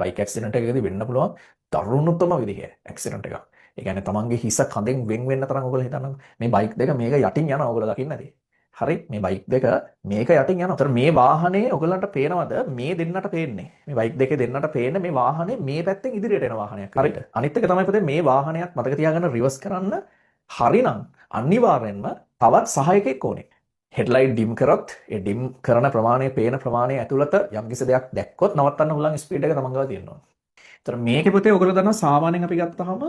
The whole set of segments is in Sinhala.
බයික් ඇක්සිඩන්ට් එකකදී වෙන්න පුළුවන් දරුණුතම විදිහේ ඇක්සිඩන්ට් එකක්. ඒ කියන්නේ තමන්ගේ හිස කඳෙන් වෙන් වෙන්න තරම් ඔයගොල්ලෝ හිතන්නකෝ. මේ බයික් දෙක මේක යටින් යනවා ඔයගොල්ලෝ දකින්නේ නැති. හරි මේ බයික් දෙක මේක යටින් යනවා. ඒතර මේ වාහනේ ඔයගලන්ට පේනවද මේ දෙන්නට පේන්නේ. මේ බයික් දෙකේ දෙන්නට පේන්නේ මේ වාහනේ මේ පැත්තෙන් ඉදිරියට එන වාහනයක්. හරිද? අනිත් එක තමයි පුතේ මේ වාහනයක් මතක තියාගන්න රිවර්ස් කරන්න හරිනම් අනිවාර්යෙන්ම තවත් සහායකෙක් ඕනේ. හෙඩ්ලයිට් ඩිම් කරොත් ඒ ඩිම් කරන ප්‍රමාණය පේන ප්‍රමාණය ඇතුළත යම්කිසි දෙයක් දැක්කොත් නවත්තන්න පුළුවන් ස්පීඩ් එක තමන් ගාව තියෙනවා. ඒතර මේකේ පුතේ ඔයගොල්ලෝ දන්නවා සාමාන්‍යයෙන් අපි ගත්තාම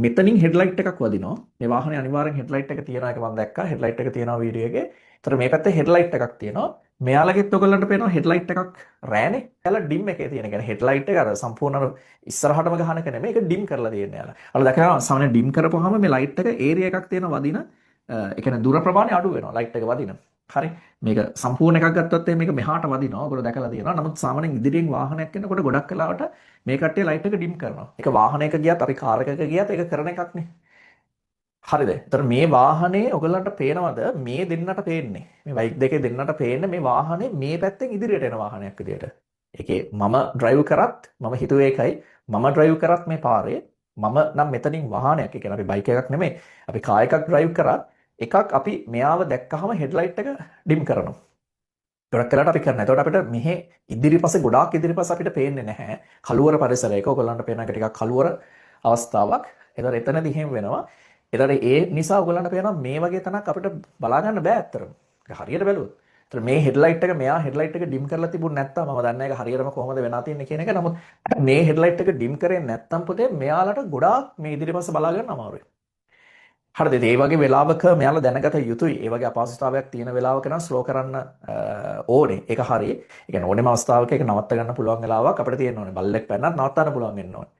මෙතනින් හෙඩ්ලයිට් එකක් වදිනවා. මේ වාහනේ අනිවාර්යෙන් හෙඩ්ලයිට් එක තියෙන එක මම දැක්කා. හෙඩ්ලයිට් එක තියෙනවා වීඩියෝ එකේ. ඒතර මේ පැත්තේ හෙඩ්ලයිට් එකක් තියෙනවා. මෙයාලගෙත් ඔයගොල්ලන්ට පේනවා හෙඩ්ලයිට් එකක් රෑනේ. එයාලා ඩිම් එකේ තියෙන. කියන්නේ හෙඩ්ලයිට් එක අර සම්පූර්ණ ඉස්සරහටම ගහන එක නෙමෙයි. ඒක ඩිම් කරලා තියෙන්නේ යාලා. අර දැකලා සාමාන්‍ය ඩිම් කරපුවාම මේ ලයිට් එක ඒරියා එකක් තියෙන වදින ඒ කියන්නේ දුර ප්‍රමාණය අඩු වෙනවා ලයිට් එක වදින. හරි මේක සම්පූර්ණ එකක් ගත්තොත් මේක මෙහාට වදිනවා. ඔයගොල්ලෝ දැකලා තියෙනවා. නමුත් සාමාන්‍යයෙන් ඉදිරියෙන් වාහනයක් එනකොට ගොඩක් වෙලාවට මේ කට්ටිය ලයිට් එක ඩිම් කරනවා. ඒක වාහනයක ගියත් අපි කාර් එකක ගියත් ඒක කරන එකක් නේ. හරිද? ඒතර මේ වාහනේ ඔයගොල්ලන්ට පේනවද මේ දෙන්නට පේන්නේ? මේ බයික් දෙකේ දෙන්නට පේන්නේ මේ වාහනේ මේ පැත්තෙන් ඉදිරියට එන වාහනයක් විදියට. ඒකේ මම ඩ්‍රයිව් කරත් මම හිතුවේ ඒකයි. මම ඩ්‍රයිව් කරත් මේ පාරේ මම නම් මෙතනින් වාහනයක්. ඒ කියන්නේ අපි බයික් එකක් නෙමෙයි. අපි කාර් එකක් ඩ්‍රයිව් කරත් එකක් අපි මෙයාව දැක්කහම හෙඩ්ලයිට් එක ඩිම් කරනවා. ගොඩක් වෙලාවට අපි කරනවා. එතකොට අපිට මෙහි ඉදිරිපස්සේ ගොඩාක් ඉදිරිපස්ස අපිට පේන්නේ නැහැ. කළුවර පරිසරයක ඔයගොල්ලන්ට පේන එක ටිකක් කළුවර අවස්ථාවක්. එතකොට එතනදී එහෙම වෙනවා. එතකොට ඒ නිසා ඔයගොල්ලන්ට පේනවා මේ වගේ තැනක් අපිට බලා ගන්න බෑ ඇත්තටම. ඒක හරියට බැලුවොත්. එතකොට මේ හෙඩ්ලයිට් එක මෙයා හෙඩ්ලයිට් එක ඩිම් කරලා තිබුණ නැත්තම් මම දන්නේ නැහැ ඒක හරියටම කොහොමද වෙනා තියෙන්නේ කියන එක. නමුත් මේ හෙඩ්ලයිට් එක ඩිම් කරේ නැත්තම් පුතේ මෙයාලට ගොඩාක් මේ ඉදිරිපස්ස බලා ගන්න අමාරුයි. හරිද? ඒ වගේ වෙලාවක මෙයාලා දැනගත යුතුයි. ඒ වගේ අපහසුතාවයක් තියෙන වෙලාවක නම් ස්ලෝ කරන්න ඕනේ. ඒක හරි. ඒ කියන්නේ ඕනෙම අවස්ථාවක ඒක නවත්ත ගන්න පුළුවන් වෙලාවක් අපිට තියෙන්න ඕනේ. බල්ලෙක් පැන්නත් නවත්තන්න පුළුවන් වෙන්න ඕනේ.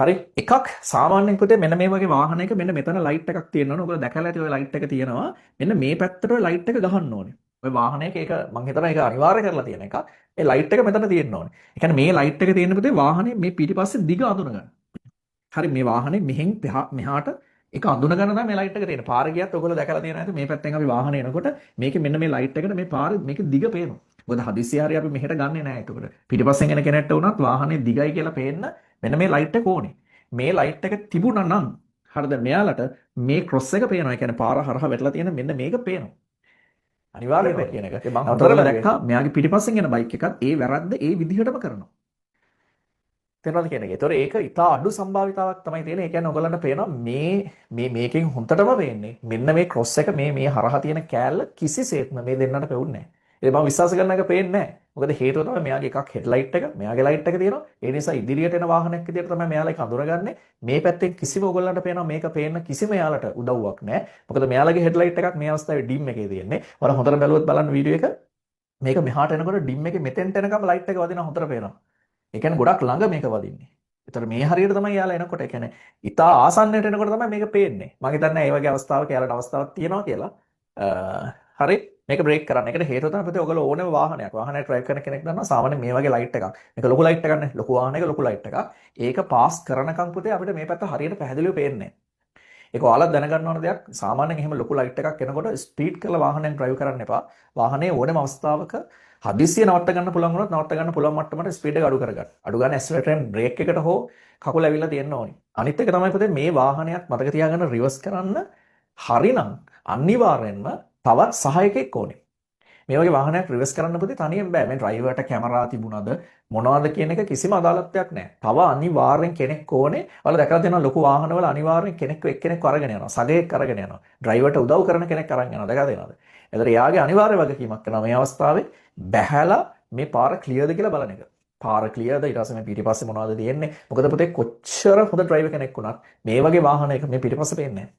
හරි. එකක් සාමාන්‍යයෙන් පුතේ මෙන්න මේ වගේ වාහනයක මෙන්න මෙතන ලයිට් එකක් තියෙන්න ඕනේ. ඔයගොල්ලෝ දැකලා ඇති ඔය ලයිට් එක තියෙනවා. මෙන්න මේ පැත්තට ඔය ලයිට් එක ගහන්න ඕනේ. ඔය වාහනයක ඒක මම හිතනවා ඒක අනිවාර්ය කරලා තියෙන එකක්. ඒ ලයිට් එක මෙතන තියෙන්න ඕනේ. ඒ කියන්නේ මේ ලයිට් එක තියෙන පුතේ වාහනේ මේ පිටිපස්සේ දිග අඳුන ගන්න. හරි මේ වාහනේ මෙහෙන් මෙහාට ඒක අඳුන ගන්න තමයි මේ ලයිට් එක තියෙන්නේ. පාර ගියත් ඔයගොල්ලෝ දැකලා තියෙන ඇති මේ පැත්තෙන් අපි වාහනේ එනකොට මේකේ මෙන්න මේ ලයිට් එකට මේ පාරේ මේක දිග පේනවා. මොකද හදිස්සිය හරිය අපි මෙහෙට ගන්නෙ නැහැ ඒකට. පිටිපස්සෙන් එන කෙනෙක්ට වුණත් වාහනේ දිගයි කියලා පේන්න මෙන්න මේ ලයිට් එක ඕනේ. මේ ලයිට් එක තිබුණා නම් හරිද මෙයාලට මේ ක්‍රොස් එක පේනවා. ඒ කියන්නේ පාර හරහා වැටලා තියෙන මෙන්න මේක පේනවා. අනිවාර්යයෙන්ම කියන එක. මම හතරම දැක්කා මෙයාගේ පිටිපස්සෙන් එන බයික් එකත් ඒ වැරද්ද ඒ විදිහටම කරනවා. තේරෙනවද කියන එක. ඒතොර ඒක ඉතා අඩු සම්භාවිතාවක් තමයි තියෙන්නේ. ඒ කියන්නේ ඔයගලන්ට පේනවා මේකෙන් හොඳටම පේන්නේ මෙන්න මේ ක්‍රොස් එක මේ හරහා තියෙන කෑල්ල කිසිසේත්ම මේ දෙන්නට පෙවුන්නේ නැහැ. ඒක මම විශ්වාස කරන එක පේන්නේ නැහැ. මොකද හේතුව තමයි මෙයාගේ එකක් හෙඩ්ලයිට් එක, මෙයාගේ ලයිට් එක තියෙනවා. ඒ නිසා ඉදිරියට එන වාහනයක් විදියට තමයි මෙයාලා ඒක අඳුරගන්නේ. මේ පැත්තෙන් කිසිම ඔයගලන්ට පේනවා මේක පේන්න කිසිම යාලට උදව්වක් නැහැ. මොකද මෙයාලගේ හෙඩ්ලයිට් එකක් මේ අවස්ථාවේ ඩිම් එකේ තියෙන්නේ. ඔයාලා හොඳට බැලුවොත් බලන්න වීඩියෝ එක මේක මෙහාට එනකොට ඩිම් එකේ මෙතෙන්ට එනකම් ලයිට් එක වදිනවා හොඳට පේනවා. ඒ කියන්නේ ගොඩක් ළඟ මේක වදින්නේ. ඒතර මේ හරියට තමයි යාලා එනකොට ඒ කියන්නේ ඉතා ආසන්නයට එනකොට තමයි මේක පේන්නේ. මම හිතන්නේ මේ වගේ අවස්ථාවක යාලට අවස්ථාවක් තියෙනවා කියලා. හරි මේක බ්‍රේක් කරන්න. ඒකට හේතුව තමයි පුතේ ඔයගොල්ලෝ ඕනම වාහනයක් ඩ්‍රයිව් කරන කෙනෙක් දන්නවා සාමාන්‍යයෙන් මේ වගේ ලයිට් එකක්. මේක ලොකු ලයිට් එකක් නේ. ලොකු වාහනයක ලොකු ලයිට් එකක්. ඒක පාස් කරනකම් පුතේ අපිට මේ පැත්ත හරියට පැහැදිලිව පේන්නේ නැහැ. ඒක ඔයාලා දැනගන්න ඕන දෙයක්. සාමාන්‍යයෙන් එහෙම ලොකු ලයිට් එකක් එනකොට ස්පීඩ් කරලා වාහනයක් ඩ්‍රයිව් කරන්න එපා. වාහනේ ඕනම අවස්ථාවක හදිස්සිය නවත්ත ගන්න පුළුවන් වුණොත් නවත්ත ගන්න පුළුවන් මට්ටමට ස්පීඩ් එක අඩු කරගන්න. අඩු ගන්න ඇක්සලරේටරෙන් බ්‍රේක් එකට හෝ කකුල ඇවිල්ලා තියෙන්න ඕනි. අනිත් එක තමයි පුතේ මේ වාහනයක් මතක තියාගන්න රිවර්ස් කරන්න හරිනම් අනිවාර්යෙන්ම තවත් සහායකෙක් ඕනේ. මේ වගේ වාහනයක් රිවර්ස් කරන්න පුතේ තනියෙන් බෑ. මේ ඩ්‍රයිවර්ට කැමරා තිබුණාද මොනවද කියන එක කිසිම අදාළත්වයක් නැහැ. තව අනිවාර්යෙන් කෙනෙක් ඕනේ. ඔයාලා දැකලා තියෙනවා ලොකු වාහනවල අනිවාර්යෙන් කෙනෙක් එක්කෙනෙක් අරගෙන යනවා. සගයෙක් අරගෙන යනවා. ඩ්‍රයිවර්ට උදව් කරන කෙනෙක් අරන් යනවා. දැකලා තියෙනවද? එතකොට එයාගේ අනිවාර්ය වගකීමක් කරනවා මේ අවස්ථාවේ බැහැලා මේ පාර ක්ලියර්ද කියලා බලන එක. පාර ක්ලියර්ද ඊට පස්සේ මේ පිටිපස්සේ මොනවද තියෙන්නේ? මොකද පුතේ කොච්චර හොඳ ඩ්‍රයිවර් කෙනෙක් වුණත් මේ වගේ වාහනයක මේ පිටිපස්සේ පේන්නේ නැහැ.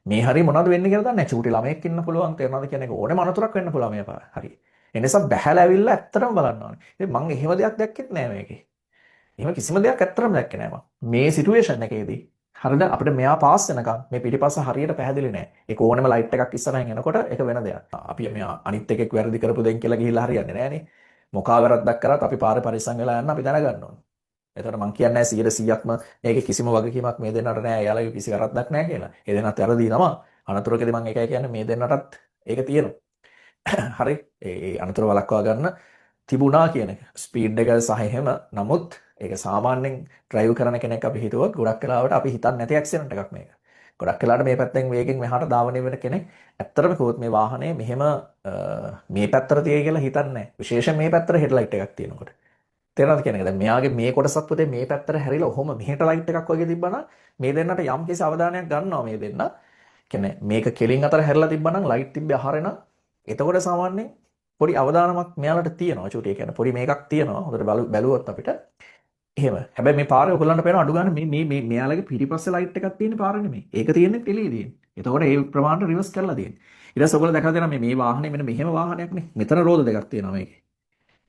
මේ හරිය මොනවද වෙන්නේ කියලා දන්නේ නැහැ. චූටි ළමයෙක් ඉන්න පුළුවන් තේරෙනවද කියන එක ඕනෙම අනතුරක් වෙන්න පුළුවන් මේ පාර. හරි. ඒ නිසා බැහැලා ඇවිල්ලා ඇත්තටම බලන්න ඕනේ. ඉතින් මම එහෙම දෙයක් දැක්කෙත් නෑ මේකේ. එහෙම කිසිම දෙයක් ඇත්තටම දැක්කේ නෑ මම. මේ සිටුේෂන් එකේදී හරිද අපිට මෙයා පාස් වෙනකම් මේ පිටිපස්ස හරියට පැහැදිලි නෑ. ඒක ඕනෙම ලයිට් එකක් ඉස්සරහින් එනකොට ඒක වෙන දෙයක්. අපි මෙයා අනිත් එකෙක් වැරදි කරපු දෙයක් කියලා ගිහිල්ලා හරියන්නේ නෑනේ. මොකා වැරද්දක් කරත් අපි පාරේ පරිස්සම් වෙලා යන්න අපි දැනගන්න ඕනේ. එතකොට මම කියන්නේ 100%ක්ම මේකේ කිසිම වගකීමක් මේ දෙන්නට නෑ. එයාලගේ කිසි වැරද්දක් නෑ කියලා. ඒ දෙන්නත් වැරදි තමයි. අනතුරකදී මම ඒකයි කියන්නේ මේ දෙන්නටත් ඒක තියෙනවා. හරි. ඒ අනතුර වළක්වා ගන්න තිබුණා කියන එක. ස්පීඩ් එක සහ එහෙම නමුත් ඒක සාමාන්‍යයෙන් ඩ්‍රයිව් කරන කෙනෙක් අපි හිතුවොත් ගොඩක් වෙලාවට අපි හිතන්නේ නැති ඇක්සිඩන්ට් එකක් මේක. ගොඩක් වෙලාවට මේ පැත්තෙන් වේගෙන් මෙහාට ධාවනය වෙන කෙනෙක් ඇත්තටම කිව්වොත් මේ වාහනේ මෙහෙම මේ පැත්තට තියෙයි කියලා හිතන්නේ නැහැ. විශේෂයෙන් මේ පැත්තට හෙඩ්ලයිට් එකක් තියෙනකොට. තේරෙනවද කියන එක? දැන් මෙයාගේ මේ කොටසත් පුතේ මේ පැත්තට හැරිලා ඔහොම මෙහෙට ලයිට් එකක් වගේ තිබ්බනම් මේ දෙන්නට යම් කිසි අවධානයක් ගන්නවා මේ දෙන්න. කියන්නේ මේක කෙලින් අතර හැරිලා තිබ්බනම් ලයිට් තිබ්බේ අහරේ නම් එතකොට සාමාන්‍යයෙන් පොඩි අවධානමක් මෙයාලට තියෙනවා. චූටි ඒ කියන්නේ පොඩි මේකක් තියෙනවා. හොඳට බැලුවොත් අපිට එහෙම. හැබැයි මේ පාරේ ඔයගොල්ලන්ට පේන අඩු ගන්න මේ මෙයාලගේ පිටිපස්සේ ලයිට් එකක් තියෙන පාර නෙමෙයි. ඒක තියෙන්නේ එළියේ තියෙන්නේ. එතකොට ඒ ප්‍රමාණයට රිවර්ස් කරලා තියෙන්නේ. ඊට පස්සේ ඔයගොල්ලෝ දැකලා තියෙනවා මේ වාහනේ මෙන්න මෙහෙම වාහනයක් නේ. මෙතන රෝද දෙකක් තියෙනවා මේකේ.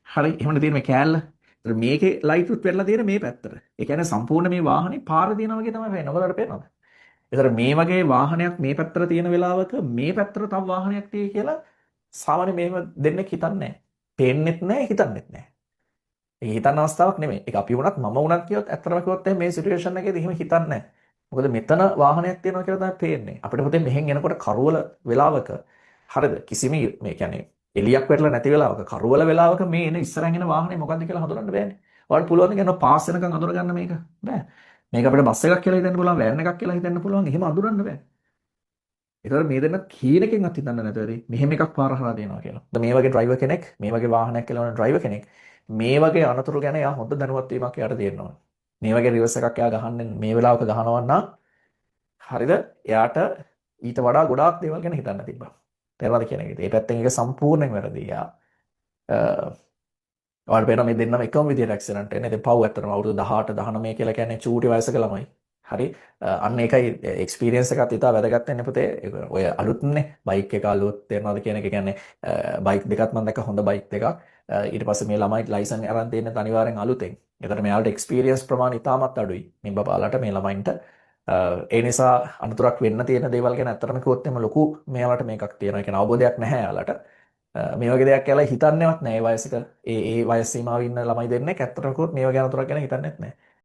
හරි. එහෙමනේ තියෙන මේ කෑල්ල. ඒතර මේකේ ලයිට් උත් පෙරලා තියෙන මේ පැත්තට. ඒ කියන්නේ සම්පූර්ණ මේ වාහනේ පාර තියෙනවා වගේ තමයි පේන්නේ. ඔයගොල්ලන්ට පේනවද? ඒතර මේ වගේ වාහනයක් මේ පැත්තට තියෙන වෙලාවක මේ පැත්තට තව වාහනයක් තියෙයි කියලා සාමාන්‍ය මෙහෙම දෙන්නෙක් හිතන්නේ නැහැ. පේන්නෙත් නැහැ, හිතන්නෙත් නැහැ. ඒක හිතන්න අවස්ථාවක් නෙමෙයි. ඒක අපි වුණත් මම වුණත් කියොත් ඇත්තටම කිව්වොත් මේ සිටුේෂන් එකේදී එහෙම හිතන්නේ නැහැ. මොකද මෙතන වාහනයක් තියෙනවා කියලා තමයි පේන්නේ. අපිට පුතේ මෙහෙන් එනකොට කරවල වෙලාවක හරිද? කිසිම මේ කියන්නේ එලියක් වැටලා නැති වෙලාවක කරවල වෙලාවක මේ එන ඉස්සරහින් එන වාහනේ මොකද්ද කියලා හඳුනන්න බෑනේ. ඔයාලට පුළුවන් ද කියනවා පාස් වෙනකන් අඳුරගන්න මේක? බෑ. මේක අපිට බස් එකක් කියලා හිතන්න පුළුවන්, වෑන් එකක් කියලා හිතන්න පුළුවන්. එහෙම අඳුරන්න බෑ. ඒතකොට මේ දෙන්න කීනකින්වත් හිතන්න නැතුව ඇති මෙහෙම එකක් පාර හරහා දෙනවා කියලා. මේ වගේ ඩ්‍රයිවර් කෙනෙක්, මේ වගේ වාහනයක් කියලා වන ඩ්‍රයිවර් කෙනෙක් මේ වගේ අනතුරු ගැන එයා හොඳ දැනුවත් වීමක් එයාට තියෙන්න ඕනේ. මේ වගේ රිවර්ස් එකක් එයා ගහන්නේ මේ වෙලාවක ගහනවා නම් හරිද? එයාට ඊට වඩා ගොඩාක් දේවල් ගැන හිතන්න තිබ්බා. තේරෙනවද කියන එක? ඒ පැත්තෙන් ඒක සම්පූර්ණයෙන් වැරදි. එයා ඔයාලට පේනවා මේ දෙන්නම එකම විදියට ඇක්සිඩන්ට් වෙන්නේ. ඉතින් පව් ඇත්තටම අවුරුදු 18 19 කියලා කියන්නේ චූටි වයසක ළමයි. හරි අන්න ඒකයි එක්ස්පීරියන්ස් එකත් ඉතා වැදගත් වෙන්නේ පුතේ. ඔය අලුත්නේ බයික් එක අලුත් තේරෙනවද කියන එක කියන්නේ බයික් දෙකක් මම දැක්ක හොඳ බයික් දෙකක්. ඊට පස්සේ මේ ළමයි ලයිසන් අරන් තියෙන අනිවාර්යෙන් අලුතෙන්. ඒකට මෙයාලට එක්ස්පීරියන්ස් ප්‍රමාණය ඉතාමත් අඩුයි. මේ බබාලට මේ ළමයින්ට ඒ නිසා අනතුරක් වෙන්න තියෙන දේවල් ගැන ඇත්තටම කිව්වොත් එimhe ලොකු මෙයාලට මේකක් තියෙනවා. ඒ කියන්නේ අවබෝධයක් නැහැ යාලට. මේ වගේ දෙයක් කියලා හිතන්නේවත් නැහැ. ඒ වයසක ඒ වයස් සීමාවේ ඉන්න ළමයි දෙන්නෙක් ඇත්තටම කිව්වොත් මේ වගේ අනතුරක් ගැන හිතන්නේත් නැහැ.